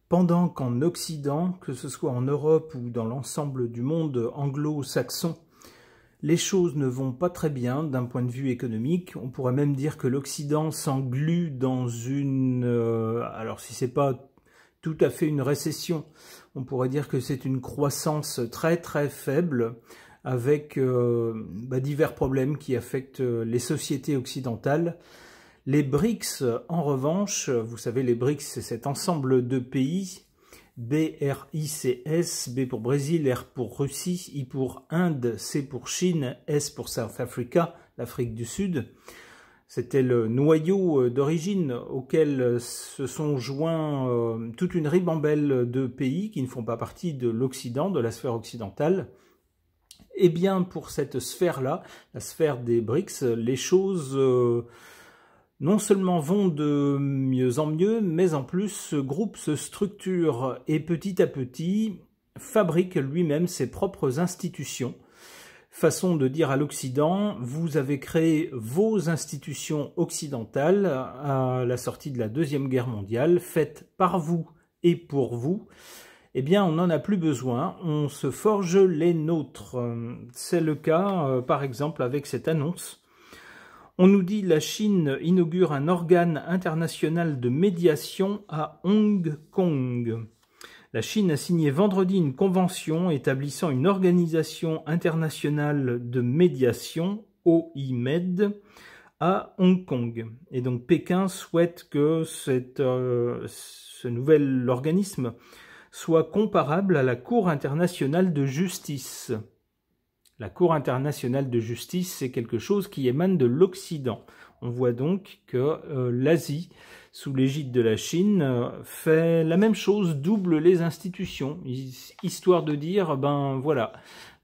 Pendant qu'en Occident, que ce soit en Europe ou dans l'ensemble du monde anglo-saxon, les choses ne vont pas très bien d'un point de vue économique. On pourrait même dire que l'Occident s'englue dans une... alors si c'est pas tout à fait une récession, on pourrait dire que c'est une croissance très très faible avec divers problèmes qui affectent les sociétés occidentales. Les BRICS, en revanche, vous savez, les BRICS, c'est cet ensemble de pays, B-R-I-C-S, B pour Brésil, R pour Russie, I pour Inde, C pour Chine, S pour South Africa, l'Afrique du Sud. C'était le noyau d'origine auquel se sont joints toute une ribambelle de pays qui ne font pas partie de l'Occident, de la sphère occidentale. Eh bien, pour cette sphère-là, la sphère des BRICS, les choses... non seulement vont de mieux en mieux, mais en plus ce groupe se structure et petit à petit fabrique lui-même ses propres institutions. Façon de dire à l'Occident, vous avez créé vos institutions occidentales à la sortie de la Deuxième Guerre mondiale, faites par vous et pour vous. Eh bien, on n'en a plus besoin, on se forge les nôtres. C'est le cas, par exemple, avec cette annonce. On nous dit que la Chine inaugure un organe international de médiation à Hong Kong. La Chine a signé vendredi une convention établissant une organisation internationale de médiation, OIMED, à Hong Kong. Et donc Pékin souhaite que ce nouvel organisme soit comparable à la Cour internationale de justice. La Cour internationale de justice, c'est quelque chose qui émane de l'Occident. On voit donc que l'Asie, sous l'égide de la Chine, fait la même chose, double les institutions, histoire de dire, ben voilà,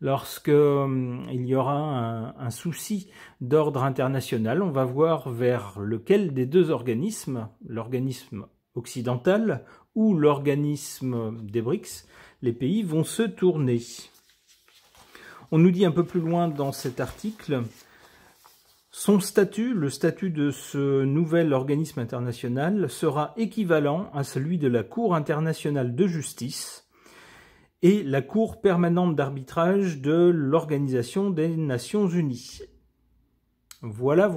lorsque il y aura un souci d'ordre international, on va voir vers lequel des deux organismes, l'organisme occidental ou l'organisme des BRICS, les pays vont se tourner. On nous dit un peu plus loin dans cet article, son statut, le statut de ce nouvel organisme international, sera équivalent à celui de la Cour internationale de justice et la Cour permanente d'arbitrage de l'Organisation des Nations Unies. Voilà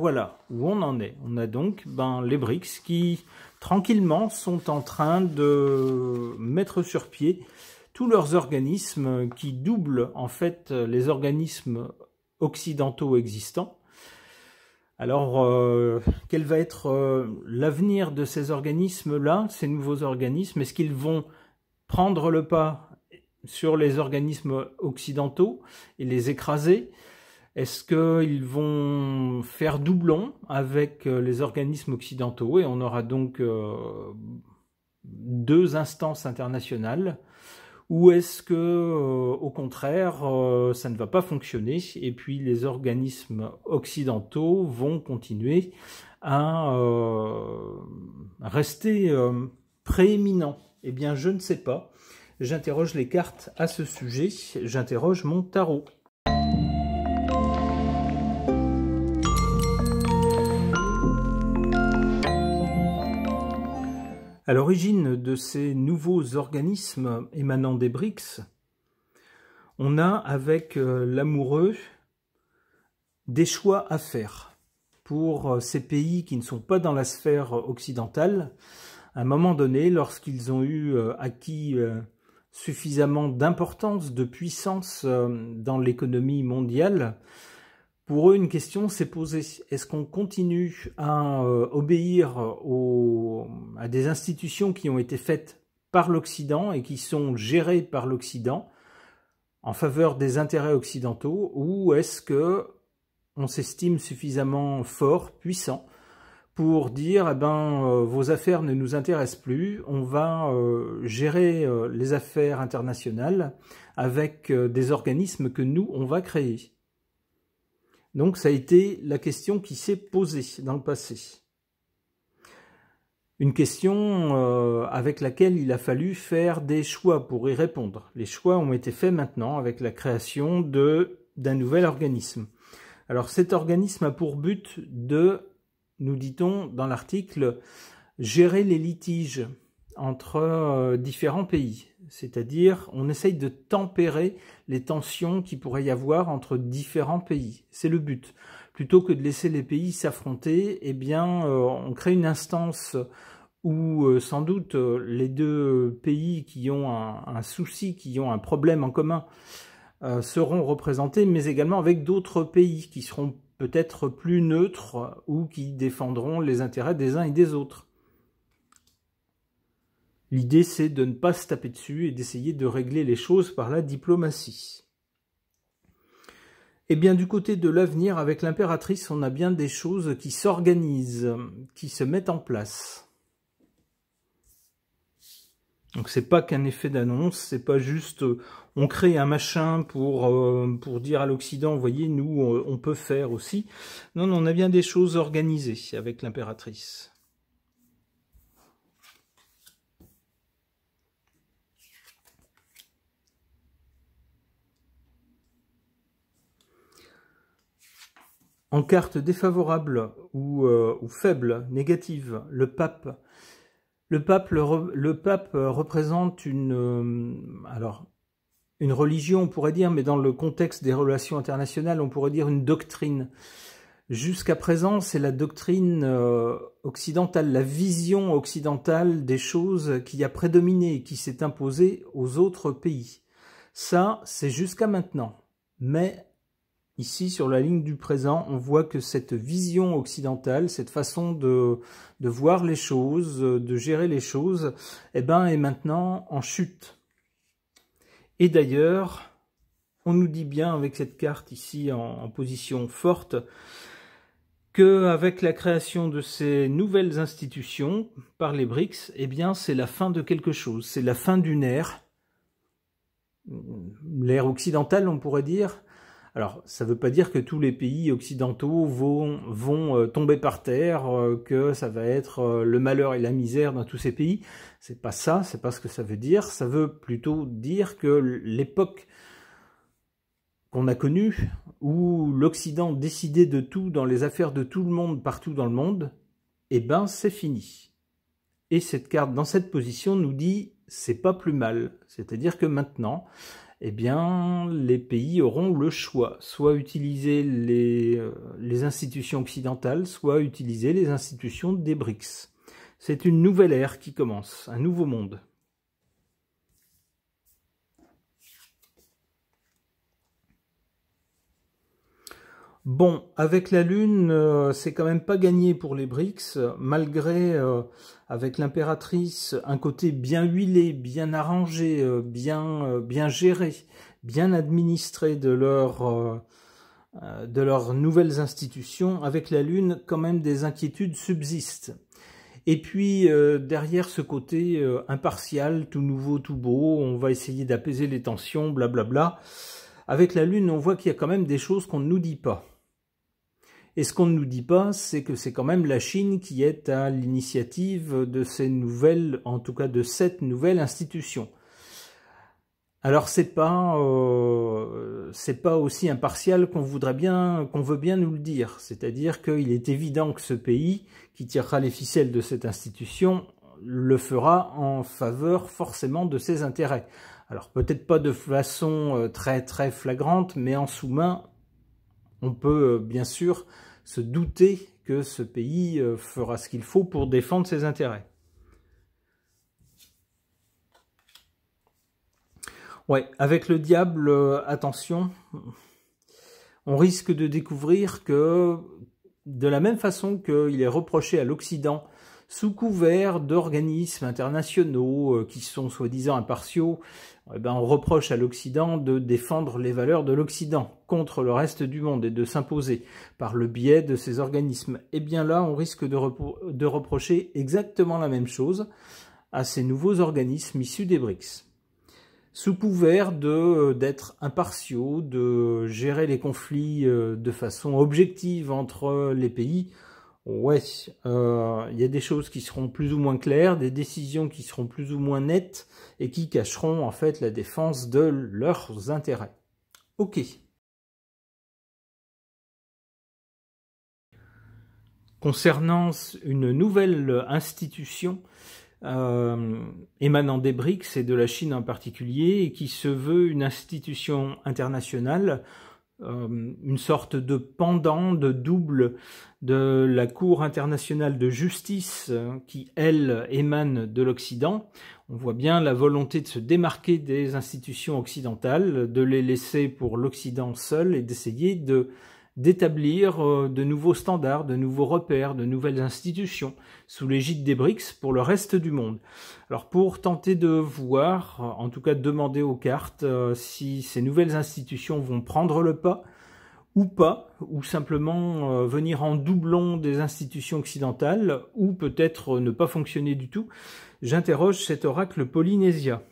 où on en est. On a donc les BRICS qui, tranquillement, sont en train de mettre sur pied tous leurs organismes qui doublent en fait les organismes occidentaux existants. Alors, quel va être l'avenir de ces organismes-là, ces nouveaux organismes? Est-ce qu'ils vont prendre le pas sur les organismes occidentaux et les écraser? Est-ce qu'ils vont faire doublon avec les organismes occidentaux et on aura donc deux instances internationales? Ou est-ce que, au contraire, ça ne va pas fonctionner et puis les organismes occidentaux vont continuer à rester prééminents? Eh bien, je ne sais pas. J'interroge les cartes à ce sujet. J'interroge mon tarot. À l'origine de ces nouveaux organismes émanant des BRICS, on a avec l'amoureux des choix à faire. Pour ces pays qui ne sont pas dans la sphère occidentale, à un moment donné, lorsqu'ils ont eu acquis suffisamment d'importance, de puissance dans l'économie mondiale, pour eux, une question s'est posée. Est-ce qu'on continue à obéir à des institutions qui ont été faites par l'Occident et qui sont gérées par l'Occident en faveur des intérêts occidentaux, ou est-ce que on s'estime suffisamment fort, puissant, pour dire vos affaires ne nous intéressent plus, on va gérer les affaires internationales avec des organismes que nous, on va créer. Donc ça a été la question qui s'est posée dans le passé. Une question avec laquelle il a fallu faire des choix pour y répondre. Les choix ont été faits maintenant avec la création d'un nouvel organisme. Alors cet organisme a pour but de, nous dit-on dans l'article, gérer les litiges entre différents pays. C'est-à-dire, on essaye de tempérer les tensions qu'il pourrait y avoir entre différents pays. C'est le but. Plutôt que de laisser les pays s'affronter, eh bien, on crée une instance où sans doute les deux pays qui ont un souci, qui ont un problème en commun, seront représentés, mais également avec d'autres pays qui seront peut-être plus neutres ou qui défendront les intérêts des uns et des autres. L'idée, c'est de ne pas se taper dessus et d'essayer de régler les choses par la diplomatie. Eh bien, du côté de l'avenir, avec l'impératrice, on a bien des choses qui s'organisent, qui se mettent en place. Donc, c'est pas qu'un effet d'annonce, c'est pas juste on crée un machin pour dire à l'Occident, vous voyez, nous, on peut faire aussi. Non, non, on a bien des choses organisées avec l'impératrice. En carte défavorable ou faible, négative, le pape. Le pape représente une religion, on pourrait dire, mais dans le contexte des relations internationales, on pourrait dire une doctrine. Jusqu'à présent, c'est la doctrine occidentale, la vision occidentale des choses qui a prédominé, qui s'est imposée aux autres pays. Ça, c'est jusqu'à maintenant. Mais ici, sur la ligne du présent, on voit que cette vision occidentale, cette façon de voir les choses, de gérer les choses, eh ben, est maintenant en chute. Et d'ailleurs, on nous dit bien avec cette carte ici en position forte, qu'avec la création de ces nouvelles institutions par les BRICS, eh bien, c'est la fin de quelque chose, c'est la fin d'une ère, l'ère occidentale, on pourrait dire. Alors, ça ne veut pas dire que tous les pays occidentaux vont tomber par terre, que ça va être le malheur et la misère dans tous ces pays. C'est pas ça, c'est pas ce que ça veut dire. Ça veut plutôt dire que l'époque qu'on a connue, où l'Occident décidait de tout dans les affaires de tout le monde, partout dans le monde, eh ben c'est fini. Et cette carte, dans cette position, nous dit c'est pas plus mal. C'est-à-dire que maintenant, eh bien, les pays auront le choix, soit utiliser les institutions occidentales, soit utiliser les institutions des BRICS. C'est une nouvelle ère qui commence, un nouveau monde. Bon, avec la Lune, c'est quand même pas gagné pour les BRICS, malgré, avec l'impératrice, un côté bien huilé, bien arrangé, bien géré, bien administré de leurs nouvelles institutions. Avec la Lune, quand même, des inquiétudes subsistent. Et puis, derrière ce côté impartial, tout nouveau, tout beau, on va essayer d'apaiser les tensions, blablabla. Avec la Lune, on voit qu'il y a quand même des choses qu'on ne nous dit pas. Et ce qu'on ne nous dit pas, c'est que c'est quand même la Chine qui est à l'initiative de ces nouvelles, en tout cas de cette nouvelle institution. Alors c'est pas aussi impartial qu'on veut bien nous le dire. C'est-à-dire qu'il est évident que ce pays qui tirera les ficelles de cette institution le fera en faveur forcément de ses intérêts. Alors peut-être pas de façon très très flagrante, mais en sous-main, on peut bien sûr se douter que ce pays fera ce qu'il faut pour défendre ses intérêts. Ouais, avec le diable, attention, on risque de découvrir que, de la même façon qu'il est reproché à l'Occident, sous couvert d'organismes internationaux qui sont soi-disant impartiaux, eh ben, on reproche à l'Occident de défendre les valeurs de l'Occident contre le reste du monde et de s'imposer par le biais de ces organismes. Eh bien là, on risque de reprocher exactement la même chose à ces nouveaux organismes issus des BRICS. Sous couvert d'être impartiaux, de gérer les conflits de façon objective entre les pays, ouais, il y a des choses qui seront plus ou moins claires, des décisions qui seront plus ou moins nettes et qui cacheront en fait la défense de leurs intérêts. Ok. Concernant une nouvelle institution, émanant des BRICS et de la Chine en particulier, et qui se veut une institution internationale, une sorte de pendant, de double de la Cour internationale de justice qui, elle, émane de l'Occident. On voit bien la volonté de se démarquer des institutions occidentales, de les laisser pour l'Occident seul et d'essayer d'établir de nouveaux standards, de nouveaux repères, de nouvelles institutions sous l'égide des BRICS pour le reste du monde. Alors pour tenter de voir, en tout cas demander aux cartes si ces nouvelles institutions vont prendre le pas ou pas, ou simplement venir en doublon des institutions occidentales, ou peut-être ne pas fonctionner du tout, j'interroge cet oracle Polynésia.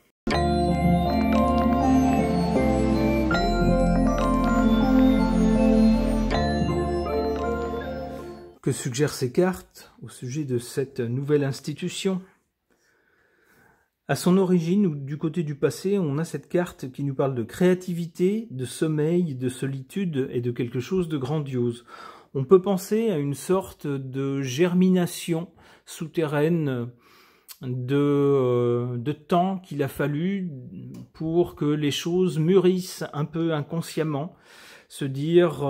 Que suggèrent ces cartes au sujet de cette nouvelle institution? À son origine, ou du côté du passé, on a cette carte qui nous parle de créativité, de sommeil, de solitude et de quelque chose de grandiose. On peut penser à une sorte de germination souterraine de temps qu'il a fallu pour que les choses mûrissent un peu inconsciemment. Se dire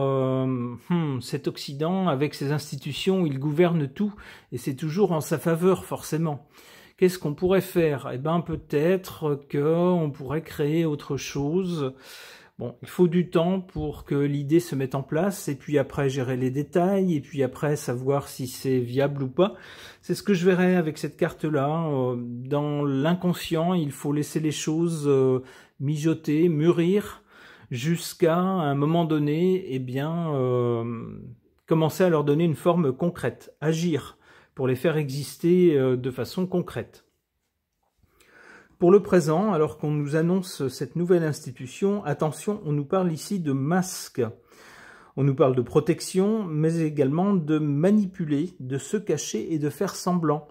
cet Occident, avec ses institutions, il gouverne tout, et c'est toujours en sa faveur, forcément. Qu'est-ce qu'on pourrait faire? Eh bien, peut-être qu'on pourrait créer autre chose. Bon, il faut du temps pour que l'idée se mette en place, et puis après gérer les détails, et puis après savoir si c'est viable ou pas. C'est ce que je verrai avec cette carte-là. Dans l'inconscient, il faut laisser les choses mijoter, mûrir, jusqu'à un moment donné, eh bien, commencer à leur donner une forme concrète, agir pour les faire exister de façon concrète. Pour le présent, alors qu'on nous annonce cette nouvelle institution, attention, on nous parle ici de masque. On nous parle de protection, mais également de manipuler, de se cacher et de faire semblant.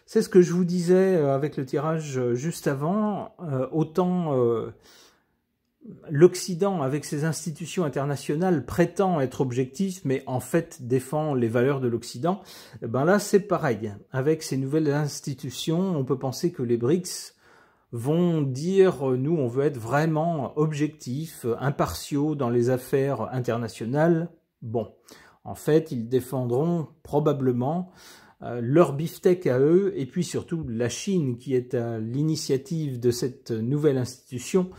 C'est ce que je vous disais avec le tirage juste avant, autant l'Occident, avec ses institutions internationales, prétend être objectif, mais en fait défend les valeurs de l'Occident. Ben là, c'est pareil. Avec ces nouvelles institutions, on peut penser que les BRICS vont dire « nous, on veut être vraiment objectifs, impartiaux dans les affaires internationales ». Bon, en fait, ils défendront probablement leur beefsteak à eux, et puis surtout la Chine, qui est à l'initiative de cette nouvelle institution.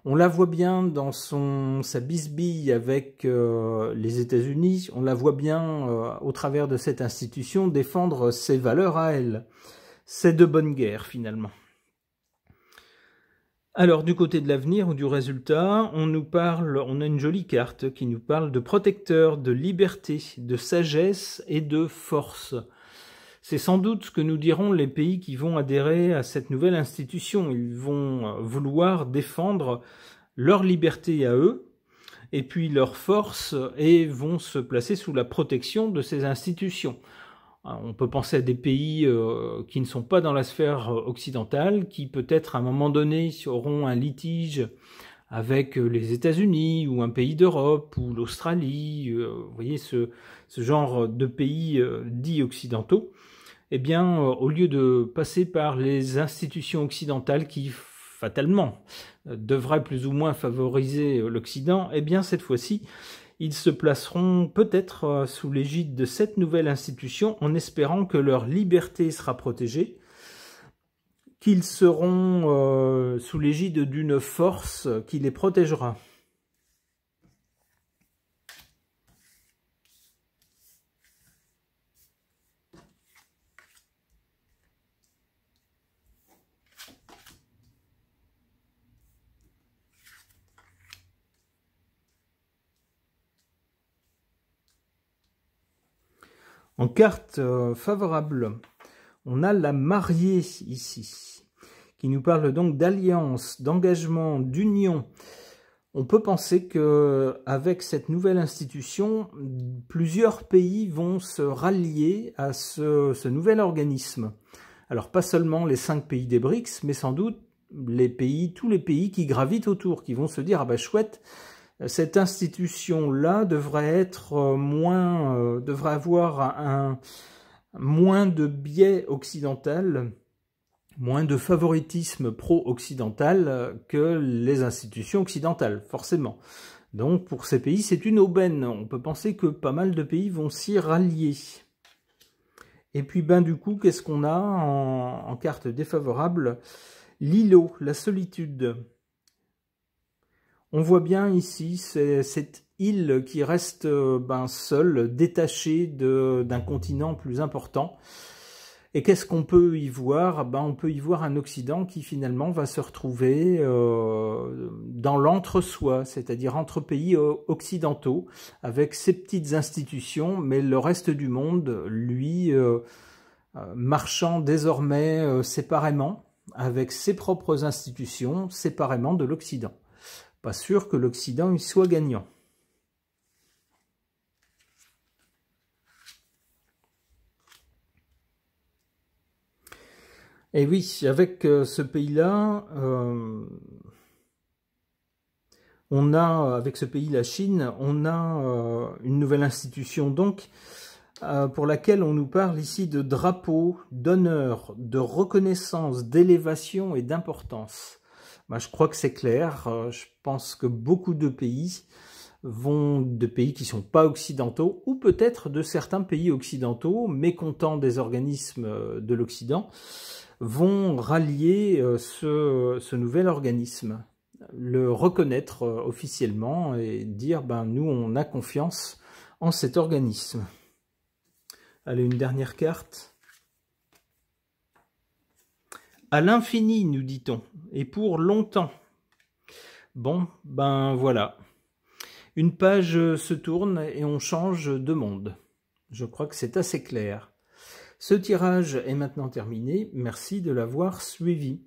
On la voit bien dans sa bisbille avec les États-Unis, on la voit bien au travers de cette institution défendre ses valeurs à elle. C'est de bonne guerre finalement. Alors du côté de l'avenir ou du résultat, on a une jolie carte qui nous parle de protecteur, de liberté, de sagesse et de force. C'est sans doute ce que nous diront les pays qui vont adhérer à cette nouvelle institution. Ils vont vouloir défendre leur liberté à eux, et puis leur force, et vont se placer sous la protection de ces institutions. On peut penser à des pays qui ne sont pas dans la sphère occidentale, qui peut-être à un moment donné auront un litige avec les États-Unis ou un pays d'Europe ou l'Australie, vous voyez ce genre de pays dits occidentaux. Eh bien, au lieu de passer par les institutions occidentales qui, fatalement, devraient plus ou moins favoriser l'Occident, eh bien, cette fois-ci, ils se placeront peut-être sous l'égide de cette nouvelle institution en espérant que leur liberté sera protégée, qu'ils seront sous l'égide d'une force qui les protégera. En carte favorable, on a la mariée ici, qui nous parle donc d'alliance, d'engagement, d'union. On peut penser qu'avec cette nouvelle institution, plusieurs pays vont se rallier à ce nouvel organisme. Alors pas seulement les 5 pays des BRICS, mais sans doute tous les pays qui gravitent autour, qui vont se dire « ah bah chouette ». Cette institution-là devrait avoir moins de biais occidental moins de favoritisme pro-occidental que les institutions occidentales, forcément. Donc pour ces pays, c'est une aubaine. On peut penser que pas mal de pays vont s'y rallier. Et puis ben du coup, qu'est-ce qu'on a en carte défavorable? L'îlot, la solitude. On voit bien ici cette île qui reste seule, détachée d'un continent plus important. Et qu'est-ce qu'on peut y voir? On peut y voir un Occident qui finalement va se retrouver dans l'entre-soi, c'est-à-dire entre pays occidentaux, avec ses petites institutions, mais le reste du monde, lui, marchant désormais séparément, avec ses propres institutions, séparément de l'Occident. Pas sûr que l'Occident y soit gagnant. Et oui, avec ce pays-là, avec ce pays, la Chine, on a une nouvelle institution donc pour laquelle on nous parle ici de drapeau, d'honneur, de reconnaissance, d'élévation et d'importance. Je crois que c'est clair. Je pense que beaucoup de pays qui ne sont pas occidentaux, ou peut-être de certains pays occidentaux, mécontents des organismes de l'Occident, vont rallier ce nouvel organisme, le reconnaître officiellement et dire nous on a confiance en cet organisme. Allez, une dernière carte. À l'infini, nous dit-on, et pour longtemps. Bon, voilà. Une page se tourne et on change de monde. Je crois que c'est assez clair. Ce tirage est maintenant terminé. Merci de l'avoir suivi.